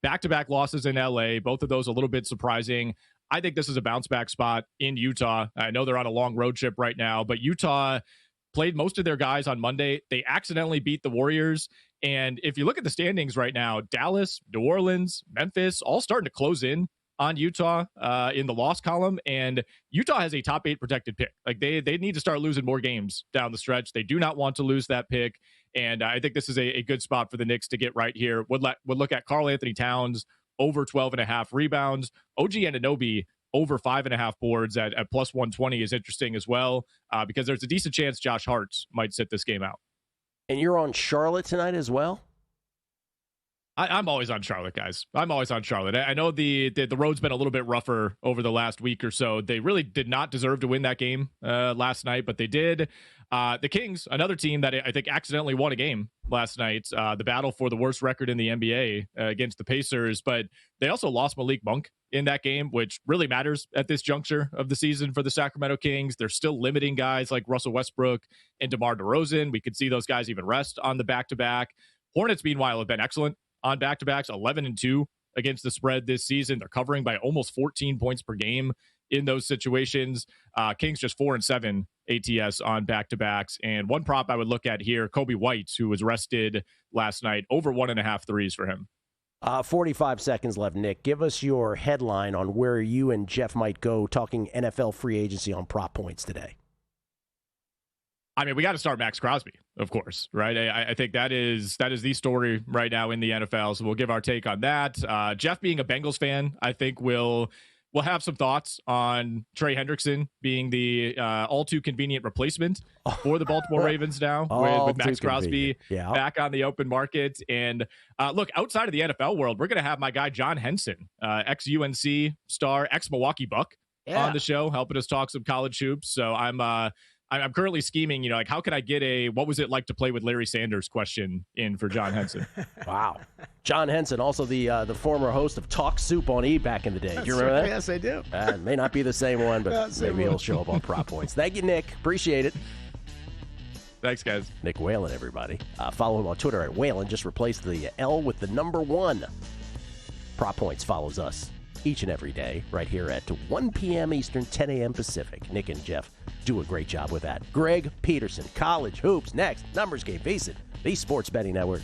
back-to-back losses in LA. Both of those a little bit surprising. I think this is a bounce back spot in Utah. I know they're on a long road trip right now, but Utah played most of their guys on Monday. They accidentally beat the Warriors. And if you look at the standings right now, Dallas, New Orleans, Memphis, all starting to close in on Utah in the loss column. And Utah has a top 8 protected pick. Like they need to start losing more games down the stretch. They do not want to lose that pick. And I think this is a good spot for the Knicks to get right here. Would look at Karl Anthony Towns over 12.5 rebounds. OG Anunoby over 5.5 boards at plus 120 is interesting as well, because there's a decent chance Josh Hart might sit this game out. And you're on Charlotte tonight as well? I'm always on Charlotte, guys. I'm always on Charlotte. I know the road's been a little bit rougher over the last week or so. They really did not deserve to win that game last night, but they did. The Kings, another team that I think accidentally won a game last night, the battle for the worst record in the NBA against the Pacers, but they also lost Malik Monk in that game, which really matters at this juncture of the season for the Sacramento Kings. They're still limiting guys like Russell Westbrook and DeMar DeRozan. We could see those guys even rest on the back-to-back. Hornets, meanwhile, have been excellent on back-to-backs, 11-2 against the spread this season. They're covering by almost 14 points per game in those situations. Kings just 4-7 ATS on back-to-backs. And one prop I would look at here, Kobe White, who was rested last night, over 1.5 threes for him. 45 seconds left, Nick. Give us your headline on where you and Jeff might go talking NFL free agency on prop points today. I mean, we got to start Max Crosby, of course, right? I think that is the story right now in the NFL. So we'll give our take on that. Jeff, being a Bengals fan, I think will we'll have some thoughts on Trey Hendrickson being the all too convenient replacement for the Baltimore Ravens now with Max Crosby back on the open market. And look, outside of the NFL world, we're going to have my guy John Henson, ex-UNC star, ex-Milwaukee Buck, on the show, helping us talk some college hoops. So I'm currently scheming, like, how can I get a what was it like to play with Larry Sanders question in for John Henson? Wow. John Henson, also the former host of Talk Soup on E! Back in the day. Do you remember that? Yes, I do. It may not be the same one, but maybe he'll show up on Prop Points. Thank you, Nick. Appreciate it. Thanks, guys. Nick Whalen, everybody. Follow him on Twitter at Whalen. Just replace the L with the number 1. Prop Points follows us each and every day right here at 1 p.m. Eastern, 10 a.m. Pacific. Nick and Jeff do a great job with that. Greg Peterson, College Hoops, next. Numbers Game, VSiN, the Sports Betting Network.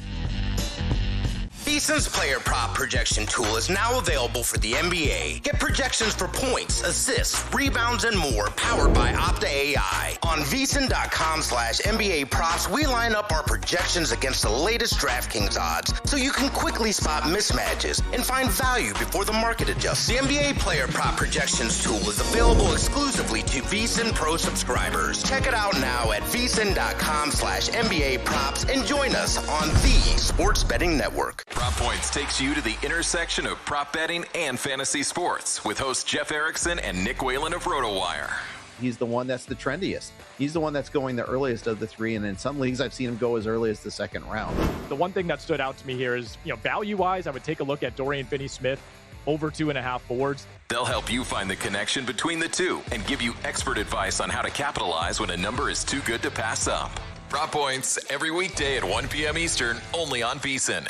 VSiN's player prop projection tool is now available for the NBA. Get projections for points, assists, rebounds, and more powered by Opta AI. On VSiN.com/NBA props, we line up our projections against the latest DraftKings odds so you can quickly spot mismatches and find value before the market adjusts. The NBA player prop projections tool is available exclusively to VSiN Pro subscribers. Check it out now at VSiN.com/NBA props and join us on the Sports Betting Network. Prop Points takes you to the intersection of prop betting and fantasy sports with hosts Jeff Erickson and Nick Whalen of RotoWire. He's the one that's the trendiest. He's the one that's going the earliest of the 3, and in some leagues I've seen him go as early as the 2nd round. The one thing that stood out to me here is, value-wise, I would take a look at Dorian Finney-Smith over 2.5 boards. They'll help you find the connection between the two and give you expert advice on how to capitalize when a number is too good to pass up. Prop Points every weekday at 1 p.m. Eastern, only on VSiN.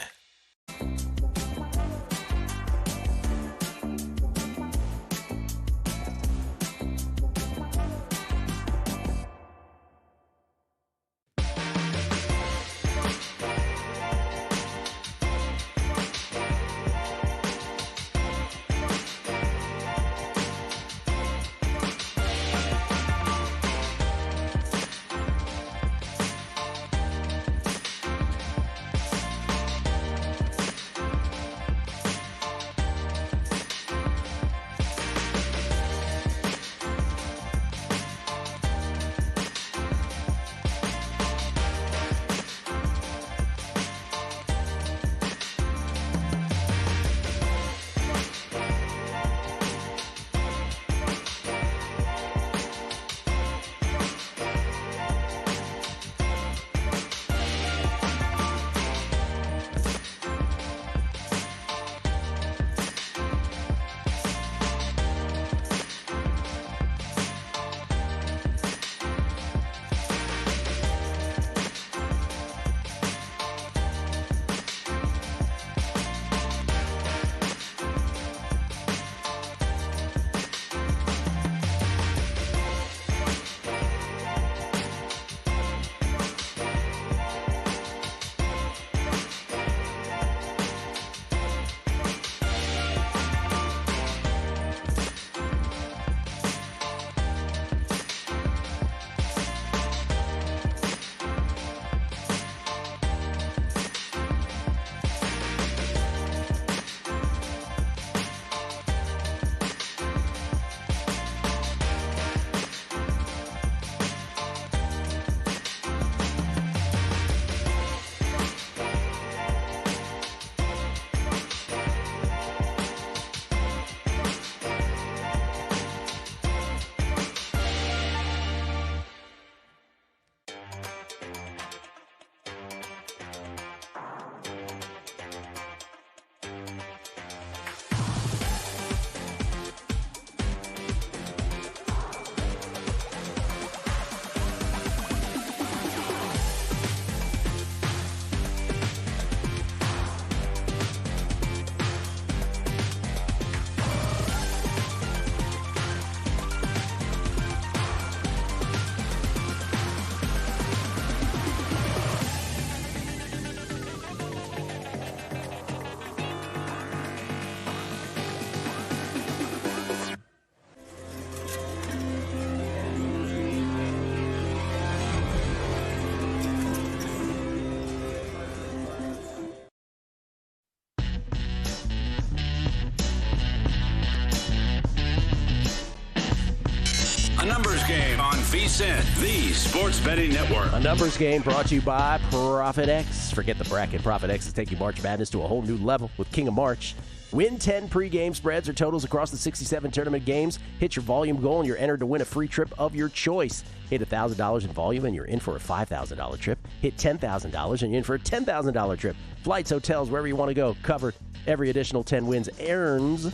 A numbers game on VSiN, the sports betting network. A numbers game brought to you by ProfitX. Forget the bracket. ProfitX is taking March Madness to a whole new level with King of March. Win 10 pregame spreads or totals across the 67 tournament games. Hit your volume goal and you're entered to win a free trip of your choice. Hit $1,000 in volume and you're in for a $5,000 trip. Hit $10,000 and you're in for a $10,000 trip. Flights, hotels, wherever you want to go, covered. Every additional 10 wins earns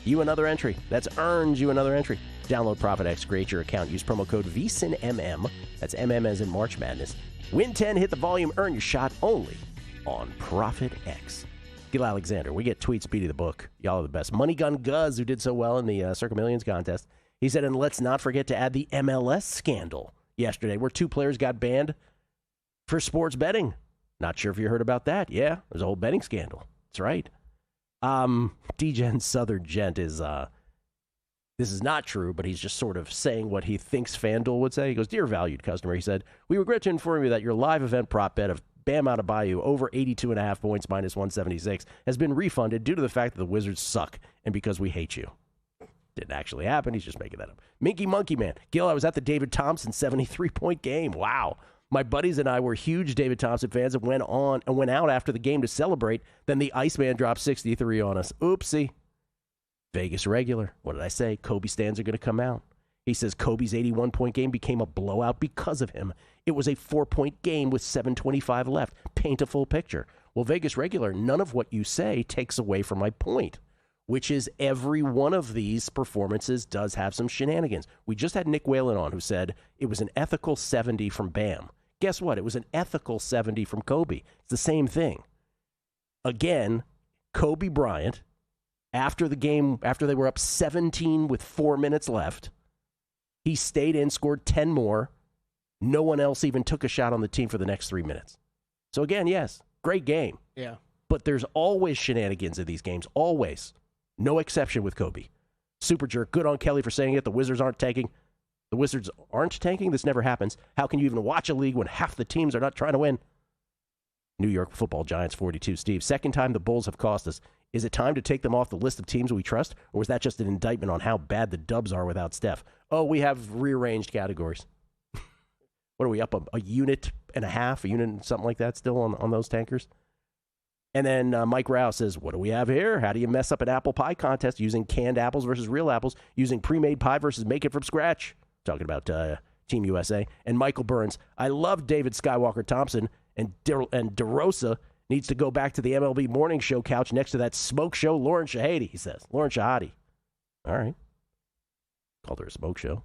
you another entry. That's earns you another entry. Download ProfitX, create your account, use promo code VSiNMM. That's MM as in March Madness. Win 10, hit the volume, earn your shot only on ProfitX. Gil Alexander, we get tweets, Speedy the book. Y'all are the best. Money Gun Guz, who did so well in the Circa Millions contest. He said, and let's not forget to add the MLS scandal yesterday, where 2 players got banned for sports betting. Not sure if you heard about that. Yeah, there's a whole betting scandal. That's right. DGen Southern Gent is, this is not true, but he's just sort of saying what he thinks FanDuel would say. He goes, dear valued customer, he said, we regret to inform you that your live event prop bet of Bam Adebayo over 82.5 points minus 176 has been refunded due to the fact that the Wizards suck and because we hate you. Didn't actually happen. He's just making that up. Minky Monkey Man. Gil, I was at the David Thompson 73-point game. Wow. My buddies and I were huge David Thompson fans and went out after the game to celebrate. Then the Iceman dropped 63 on us. Oopsie. Vegas regular. What did I say? Kobe stands are going to come out. He says Kobe's 81-point game became a blowout because of him. It was a 4-point game with 7:25 left. Paint a full picture. Well, Vegas regular, none of what you say takes away from my point, which is every one of these performances does have some shenanigans. We just had Nick Whalen on who said it was an ethical 70 from Bam. Guess what? It was an ethical 70 from Kobe. It's the same thing. Again, Kobe Bryant, after the game, after they were up 17 with 4 minutes left, he stayed in, scored 10 more. No one else even took a shot on the team for the next 3 minutes. So again, yes, great game. Yeah. But there's always shenanigans in these games. Always. No exception with Kobe. Super jerk. Good on Kelly for saying it. The Wizards aren't tanking. The Wizards aren't tanking? This never happens. How can you even watch a league when half the teams are not trying to win? New York Football Giants 42. Steve, second time the Bulls have cost us. Is it time to take them off the list of teams we trust? Or was that just an indictment on how bad the Dubs are without Steph? Oh, we have rearranged categories. What are we up, a unit and a half, a unit and something like that still on those tankers? And then Mike Rouse says, what do we have here? How do you mess up an apple pie contest using canned apples versus real apples, using pre-made pie versus make it from scratch? Talking about Team USA. And Michael Burns, I love David Skywalker Thompson, and DeRosa needs to go back to the MLB morning show couch next to that smoke show Lauren Shahady, he says. Lauren Shahady. All right. Called her a smoke show.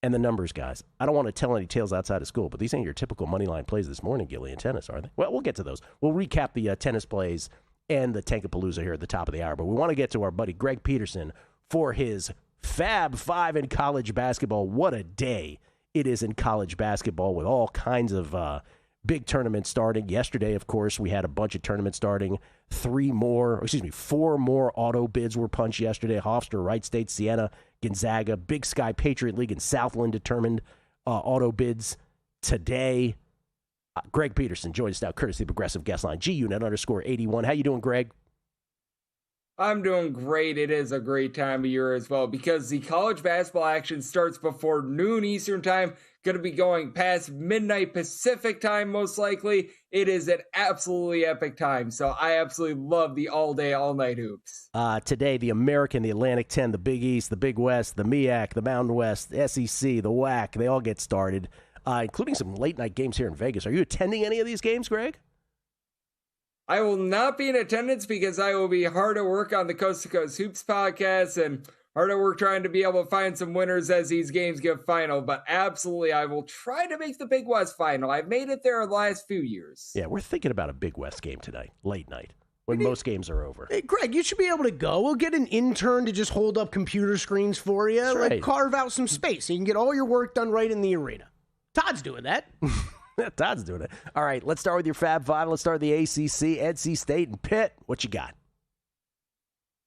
And the numbers, guys. I don't want to tell any tales outside of school, but these ain't your typical money line plays this morning, Gilly, in tennis, are they? Well, we'll get to those. We'll recap the tennis plays and the Tankapalooza here at the top of the hour. But we want to get to our buddy Greg Peterson for his Fab 5 in college basketball. What a day it is in college basketball with all kinds of big tournaments starting. Yesterday, of course, we had a bunch of tournaments starting. 4 more auto bids were punched yesterday. Hofstra, Wright State, Siena, Gonzaga, Big Sky, Patriot League, and Southland determined auto bids today. Greg Peterson joins us now, courtesy of Progressive Guest Line, GUNet_81. How you doing, Greg? I'm doing great. It is a great time of year as well because the college basketball action starts before noon Eastern time. Going to be going past midnight Pacific time, most likely. It is an absolutely epic time. So I absolutely love the all-day, all-night hoops. Today, the American, the Atlantic 10, the Big East, the Big West, the MEAC, the Mountain West, the SEC, the WAC, they all get started, including some late-night games here in Vegas. Are you attending any of these games, Greg? I will not be in attendance because I will be hard at work on the Coast to Coast Hoops podcast and hard at work trying to be able to find some winners as these games get final. But absolutely, I will try to make the Big West final. I've made it there the last few years. Yeah, we're thinking about a Big West game tonight, late night, when most games are over. Hey, Greg, you should be able to go. We'll get an intern to just hold up computer screens for you. That's like right. Carve out some space so you can get all your work done right in the arena. Todd's doing that. Todd's doing it. All right, let's start with your Fab 5. Let's start with the ACC, NC State, and Pitt. What you got?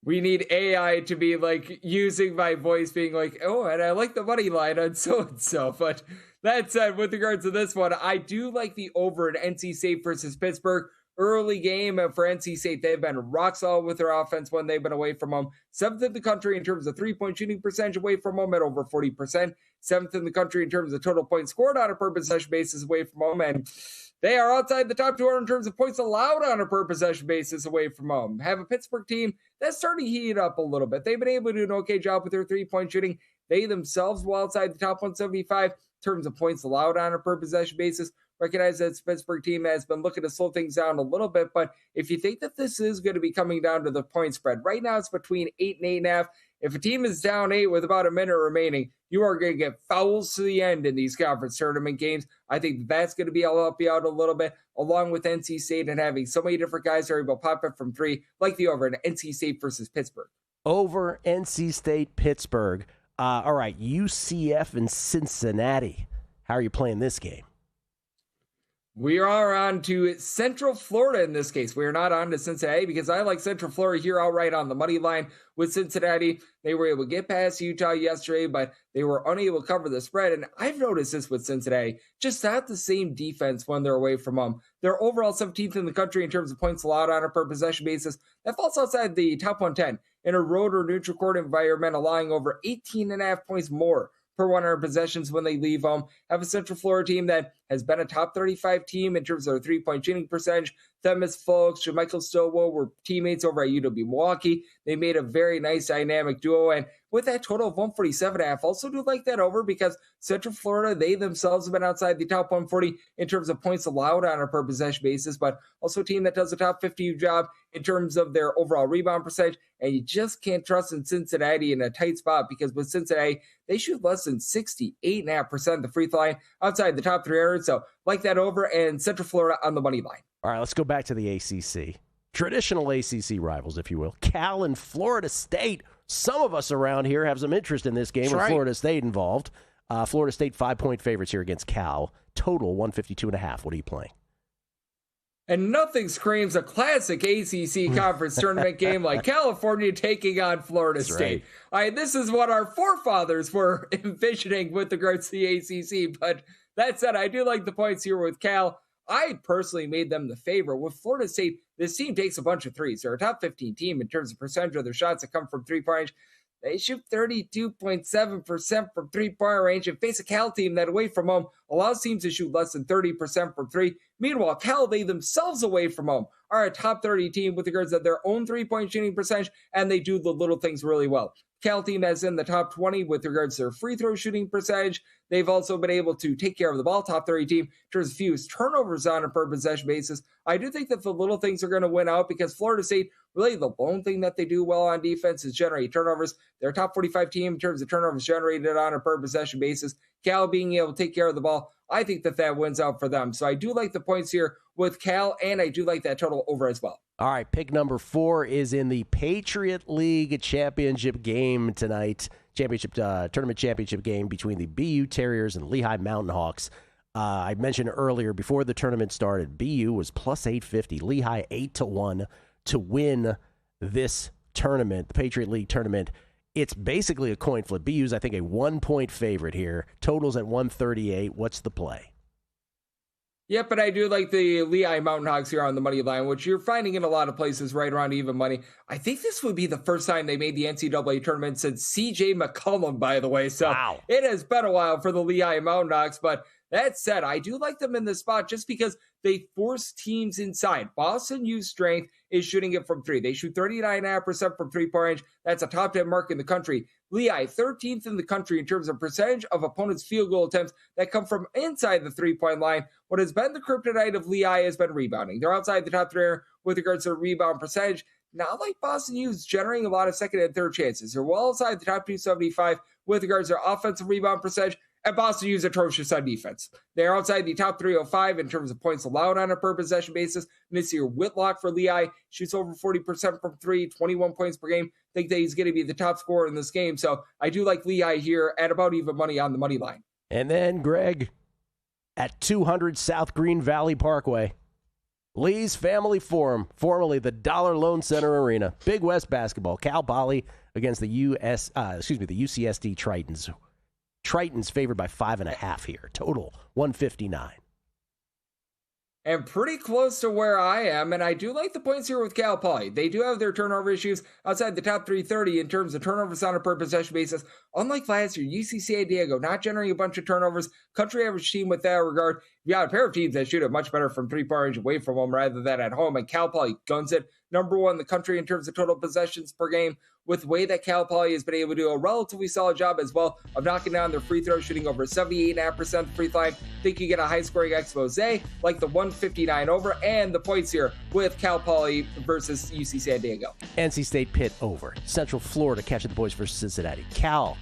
We need AI to be like using my voice being like, oh, and I like the money line on so-and-so. But that said, with regards to this one, I do like the over at NC State versus Pittsburgh. early game for NC State. They've been rock solid with their offense when they've been away from home. 7th in the country in terms of three-point shooting percentage away from home at over 40%. 7th in the country in terms of total points scored on a per possession basis away from home. And they are outside the top 200 in terms of points allowed on a per possession basis away from home. Have a Pittsburgh team that's starting to heat up a little bit. They've been able to do an okay job with their three-point shooting. They themselves were outside the top 175 in terms of points allowed on a per possession basis. Recognize that this Pittsburgh team has been looking to slow things down a little bit, but if you think that this is going to be coming down to the point spread, right now it's between 8 and 8.5. If a team is down 8 with about a minute remaining, you are going to get fouls to the end in these conference tournament games. I think that's going to be able to help you out a little bit, along with NC State and having so many different guys that are able to pop up from three, like the over in NC State versus Pittsburgh. Over NC State, Pittsburgh. All right, UCF and Cincinnati. How are you playing this game? We are on to Central Florida in this case. We are not on to Cincinnati because I like Central Florida here outright on the money line with Cincinnati. They were able to get past Utah yesterday, but they were unable to cover the spread. And I've noticed this with Cincinnati, just not the same defense when they're away from home. They're overall 17th in the country in terms of points allowed on a per possession basis. That falls outside the top 110 in a road or neutral court environment, allowing over 18.5 points more per 100 possessions when they leave home. Have a Central Florida team that has been a top 35 team in terms of their three-point shooting percentage. Themis Folks, Jermichael Stillwell were teammates over at UW-Milwaukee. They made a very nice dynamic duo, and with that total of 147.5, also do like that over because Central Florida, they themselves have been outside the top 140 in terms of points allowed on a per possession basis, but also a team that does a top 50 job in terms of their overall rebound percentage, and you just can't trust in Cincinnati in a tight spot because with Cincinnati, they shoot less than 68.5% of the free throw line outside the top 300, so like that over, and Central Florida on the money line. All right, let's go back to the ACC. Traditional ACC rivals, if you will. Cal and Florida State. Some of us around here have some interest in this game with Florida State involved. Florida State 5-point favorites here against Cal. Total 152.5. What are you playing? And nothing screams a classic ACC conference tournament game like California taking on Florida State. Right. This is what our forefathers were envisioning with regards to the ACC. But that said, I do like the points here with Cal. I personally made them the favorite. With Florida State, this team takes a bunch of threes. They're a top 15 team in terms of percentage of their shots that come from three-point range. They shoot 32.7% from three-point range and face a Cal team that away from home allows teams to shoot less than 30% from three. Meanwhile, Cal, they themselves away from home are a top 30 team with regards to their own three-point shooting percentage, and they do the little things really well. Cal team that's in the top 20 with regards to their free throw shooting percentage. They've also been able to take care of the ball, top 30 team, in terms of fewest turnovers on a per possession basis. I do think that the little things are going to win out because Florida State, really the lone thing that they do well on defense is generate turnovers. They're a top 45 team in terms of turnovers generated on a per possession basis. Cal being able to take care of the ball, I think that wins out for them. So I do like the points here with Cal, and I do like that total over as well. All right, pick number 4 is in the Patriot League championship game tonight. Tournament championship game between the BU Terriers and Lehigh Mountain Hawks. I mentioned earlier before the tournament started, BU was plus 850, Lehigh 8-1 to win this tournament, the Patriot League tournament. It's basically a coin flip. BU's, I think, a 1-point favorite here. Totals at 138. What's the play? Yep, but I do like the Lehigh Mountain Hawks here on the money line, which you're finding in a lot of places right around even money. I think this would be the first time they made the NCAA tournament since C.J. McCollum, by the way. So It has been a while for the Lehigh Mountain Hawks, but that said, I do like them in this spot just because they force teams inside. Boston U's strength is shooting it from three. They shoot 39.5% from three-point range. That's a top 10 mark in the country. Lehigh, 13th in the country in terms of percentage of opponents' field goal attempts that come from inside the three-point line. What has been the kryptonite of Lehigh has been rebounding. They're outside the top 3 with regards to rebound percentage. Not like Boston U's generating a lot of second and third chances. They're well outside the top 275 with regards to their offensive rebound percentage. And Boston U's atrocious on defense. They're outside the top 305 in terms of points allowed on a per possession basis. And this year, Whitlock for Lehigh shoots over 40% from three, 21 points per game. Think that he's going to be the top scorer in this game. So I do like Lehigh here at about even money on the money line. And then, Greg, at 200 South Green Valley Parkway, Lee's Family Forum, formerly the Dollar Loan Center Arena. Big West basketball. Cal Poly against the UCSD Tritons. Tritons favored by 5.5 here. Total 159. and pretty close to where I am. And I do like the points here with Cal Poly. They do have their turnover issues outside the top 330 in terms of turnovers on a per possession basis. Unlike last year, UC San Diego not generating a bunch of turnovers, country average team with that regard. You got a pair of teams that shoot it much better from 3-point range away from home rather than at home, and Cal Poly guns it. Number one in the country in terms of total possessions per game, with the way that Cal Poly has been able to do a relatively solid job as well of knocking down their free throws, shooting over 78.5% free throw line. Think you get a high-scoring expose like the 159 over, and the points here with Cal Poly versus UC San Diego. NC State Pitt over. Central Florida catching the boys versus Cincinnati. Cal